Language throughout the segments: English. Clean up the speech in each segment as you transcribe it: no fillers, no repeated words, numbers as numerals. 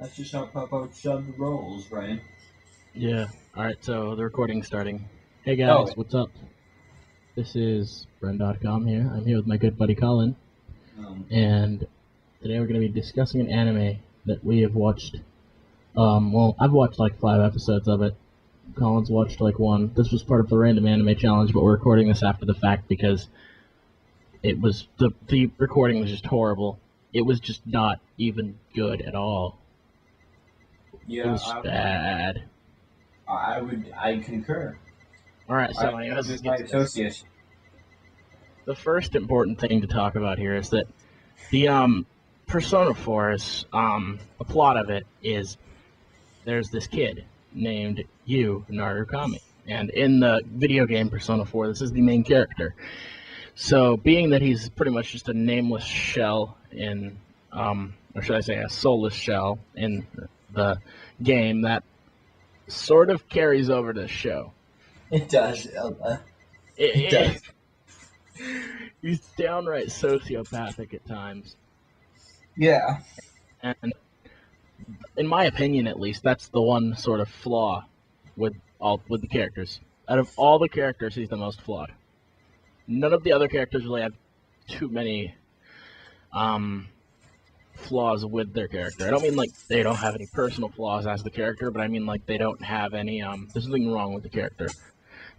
That's just how Papa Chubb rolls, Brian. Yeah. Alright, so the recording's starting. Hey Oh, guys, what's up? This is Bren.com here. I'm here with my good buddy Colin, and today we're going to be discussing an anime that we have watched. Well, I've watched like 5 episodes of it. Colin's watched like 1. This was part of the random anime challenge, but we're recording this after the fact because it was the recording was just horrible. It was just not even good at all. yeah, It was just bad. I concur. Alright, so I anyways, was my associate. the first important thing to talk about here is that the Persona 4's a plot of it is there's this kid named Yu Narukami, and in the video game Persona 4, this is the main character. So, being that he's pretty much just a nameless shell in, or should I say, a soulless shell in the game, that sort of carries over to the show. It does. It does. He's downright sociopathic at times. Yeah. And in my opinion, at least, that's the one sort of flaw with the characters. Out of all the characters, he's the most flawed. None of the other characters really have too many flaws with their character. I don't mean like they don't have any personal flaws as the character, but I mean like they don't have any there's nothing wrong with the character.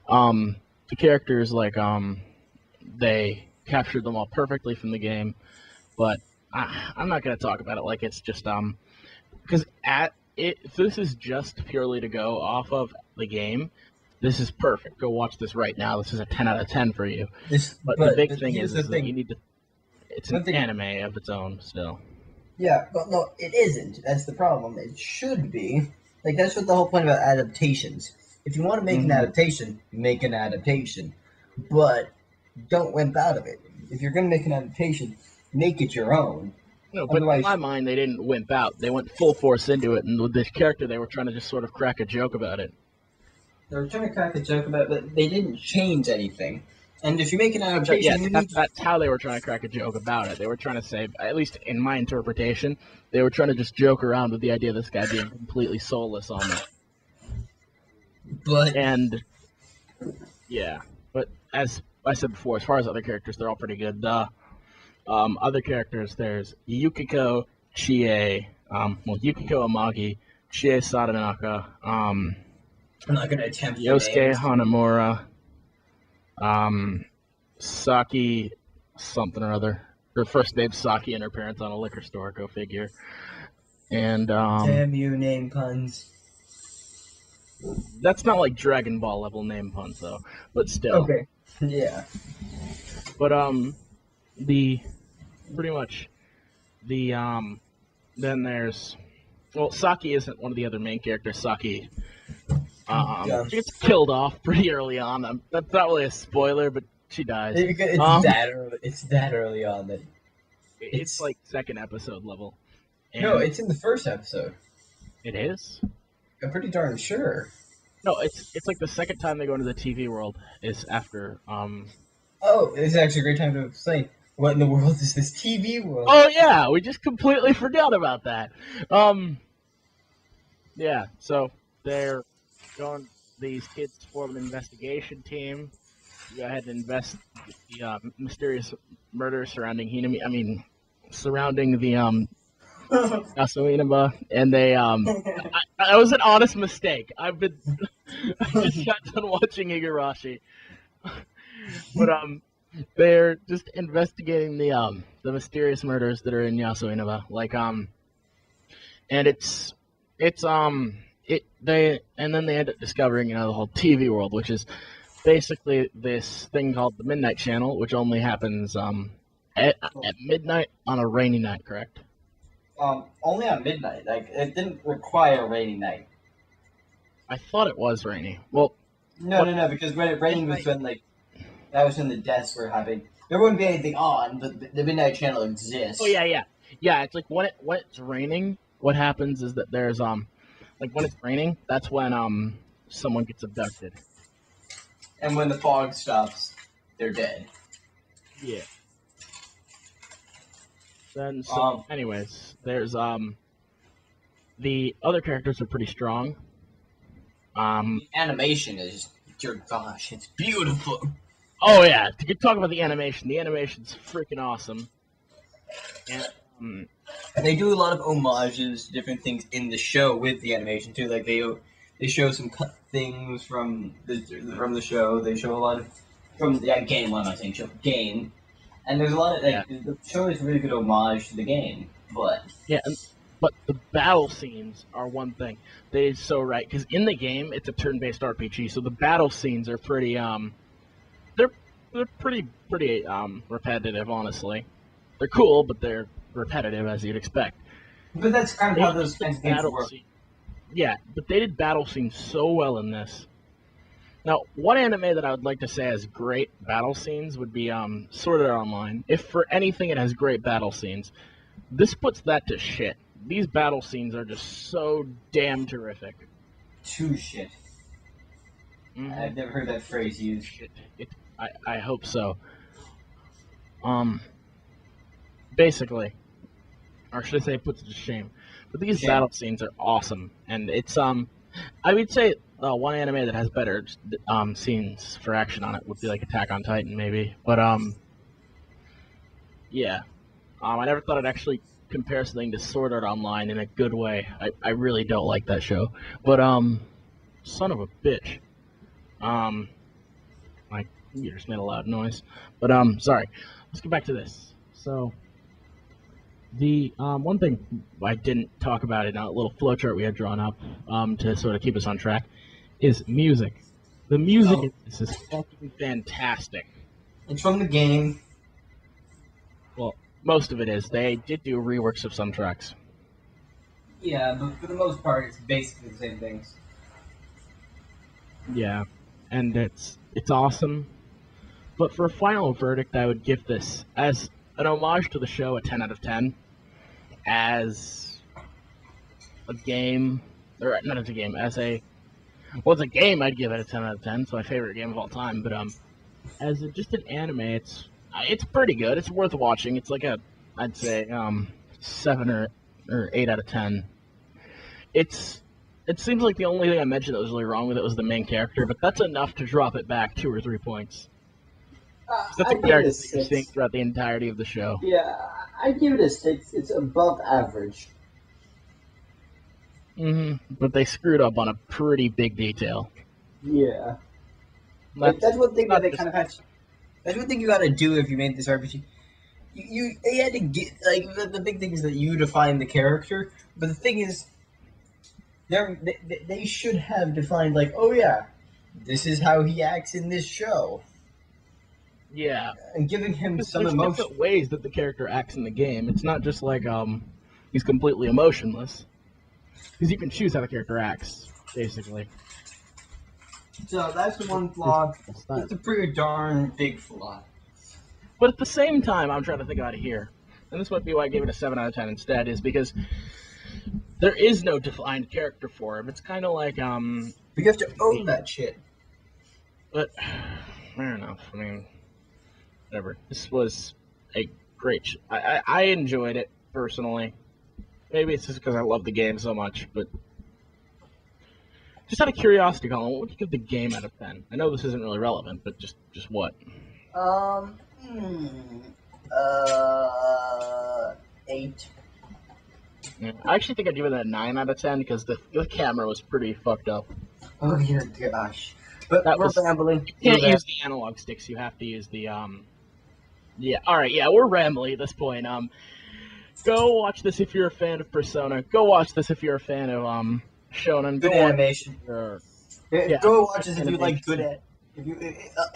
The characters like they captured them all perfectly from the game, but I'm not going to talk about it like it's just because if this is just purely to go off of the game, this is perfect. Go watch this right now. This is a 10 out of 10 for you. But the big thing is that you need to. It's an anime of its own still. Yeah, but no, it isn't. That's the problem. It should be. Like, that's what the whole point about adaptations. If you want to make an adaptation, make an adaptation. But don't wimp out of it. If you're going to make an adaptation, make it your own. No, but in my mind, they didn't wimp out. They went full force into it, and with this character, they were trying to just sort of crack a joke about it. They were trying to crack a joke about it, but they didn't change anything. And if you make an adaptation, that's how they were trying to crack a joke about it. They were trying to say, at least in my interpretation, they were trying to just joke around with the idea of this guy being completely soulless on it. But as I said before, as far as other characters, they're all pretty good. Other characters, there's Yukiko Chie, Yukiko Amagi, Chie Sadanaka, I'm not going to attempt Yosuke Hanamura, Saki something or other. Her first name's Saki and her parents on a liquor store, go figure. And damn you, name puns. That's not like Dragon Ball level name puns though, but still. Okay. Yeah. But then there's Saki isn't one of the other main characters. Saki she gets killed off pretty early on. That's not really a spoiler, but she dies. It's that early on that it's like second episode level. No, it's in the first episode. It is? I'm pretty darn sure. No, it's like the second time they go into the TV world is after Oh, it's actually a great time to explain. What in the world is this TV world? Oh yeah, we just completely forgot about that. Yeah, so they're going. These kids form an investigation team. Go ahead and invest the mysterious murder surrounding Hinami. I mean, surrounding the Yasuo Inaba, and they that was an honest mistake. I just got done watching Igarashi, but they're just investigating the mysterious murders that are in Yasuo Inaba, like and they end up discovering the whole TV world, which is basically this thing called the Midnight Channel, which only happens at midnight on a rainy night, correct? Only on midnight. Like, it didn't require a rainy night. I thought it was rainy. Well, no, because when it rained was when that was when the deaths were happening. There wouldn't be anything on, but the Midnight Channel exists. Oh yeah. It's like when it's raining, what happens is that there's like when it's raining, that's when someone gets abducted. And when the fog stops, they're dead. Yeah. Then anyways, there's The other characters are pretty strong. The animation is, dear gosh, it's beautiful. Oh yeah, to talk about the animation. The animation's freaking awesome. And They do a lot of homages to different things in the show with the animation too. Like they show some cut things from the show. They show a lot of from the game. What am I saying? Show game, and there's a lot of like the show is a really good homage to the game. But yeah, but the battle scenes are one thing. They're so right because in the game it's a turn-based RPG, so the battle scenes are pretty they're pretty repetitive. Honestly, they're cool, but they're repetitive as you'd expect. But that's kind of how those kinds of games work. Yeah, but they did battle scenes so well in this. Now, one anime that I would like to say has great battle scenes would be Sword Art Online. If for anything it has great battle scenes, this puts that to shit. These battle scenes are just so damn terrific. Too shit. Mm-hmm. I've never heard that phrase used. I hope so. Basically, or should I say, it puts it to shame. But these battle scenes are awesome, and it's I would say one anime that has better scenes for action on it would be like Attack on Titan, maybe. But yeah, I never thought I'd actually compare something to Sword Art Online in a good way. I really don't like that show, but son of a bitch. My computer's made a loud noise, but sorry. Let's get back to this. So. The one thing I didn't talk about in a little flowchart we had drawn up to sort of keep us on track is music. The music in this is fucking fantastic. It's from the game. Well, most of it is. They did do reworks of some tracks. Yeah, but for the most part, it's basically the same things. Yeah, and it's awesome. But for a final verdict, I would give this as an homage to the show, a 10 out of 10. As a game, or not as a game, as a game, I'd give it a 10 out of 10. It's my favorite game of all time. But as just an anime, it's pretty good. It's worth watching. It's like I'd say 7 or 8 out of 10. It seems like the only thing I mentioned that was really wrong with it was the main character, but that's enough to drop it back 2 or 3 points. That's a character that you're seeing throughout the entirety of the show. Yeah, I give it a 6. It's above average. But they screwed up on a pretty big detail. Yeah. That's one thing that they kind of had. That's one thing you got to do if you made this RPG. They had to get like the big thing is that you define the character, but the thing is, they should have defined like, oh yeah, this is how he acts in this show. Yeah, and giving him some emotion. There's different ways that the character acts in the game. It's not just like he's completely emotionless, because you can choose how the character acts, basically. So that's the one flaw. It's a pretty darn big flaw. But at the same time, I'm trying to think about it here, and this might be why I gave it a 7 out of 10 instead, is because there is no defined character for him. It's kind of like But you have to own that shit. But fair enough. I mean. Whatever. This was a great I enjoyed it, personally. Maybe it's just because I love the game so much, but just out of curiosity, Colin, what would you give the game out of 10? I know this isn't really relevant, but just what? 8. Yeah, I actually think I'd give it a 9 out of 10 because the camera was pretty fucked up. Oh, dear gosh. But we're rambling. You can't use the analog sticks, you have to use the Yeah, alright, yeah, we're rambling at this point. Go watch this if you're a fan of Persona. Go watch this if you're a fan of Shonen. Good animation. Go watch this if you like good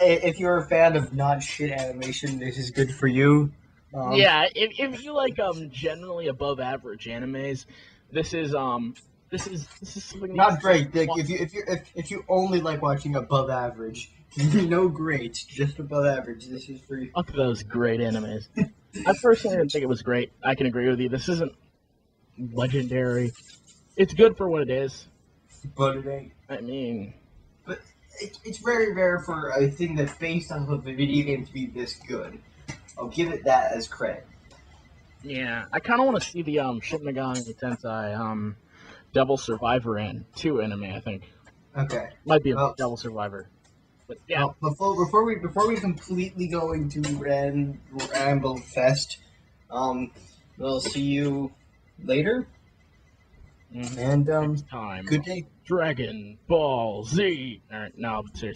if you're a fan of not shit animation, this is good for you. If you like generally above average animes, this is something not great, Dick. If you only like watching above average, no great, just above average. This is for you. Fuck those great animes. I personally didn't think it was great. I can agree with you. This isn't legendary. It's good for what it is. But it ain't. I mean, but it's very rare for a thing that's based off of a video game to be this good. I'll give it that as credit. Yeah, I kind of want to see the Shin Megami Tensei Devil Survivor and 2 anime, I think. Okay. Might be a Well- Devil Survivor. But yeah. Well, before we completely go into Ramble Fest, we'll see you later. Mhm. And Next time. good day. Dragon Ball Z. Alright, no, seriously.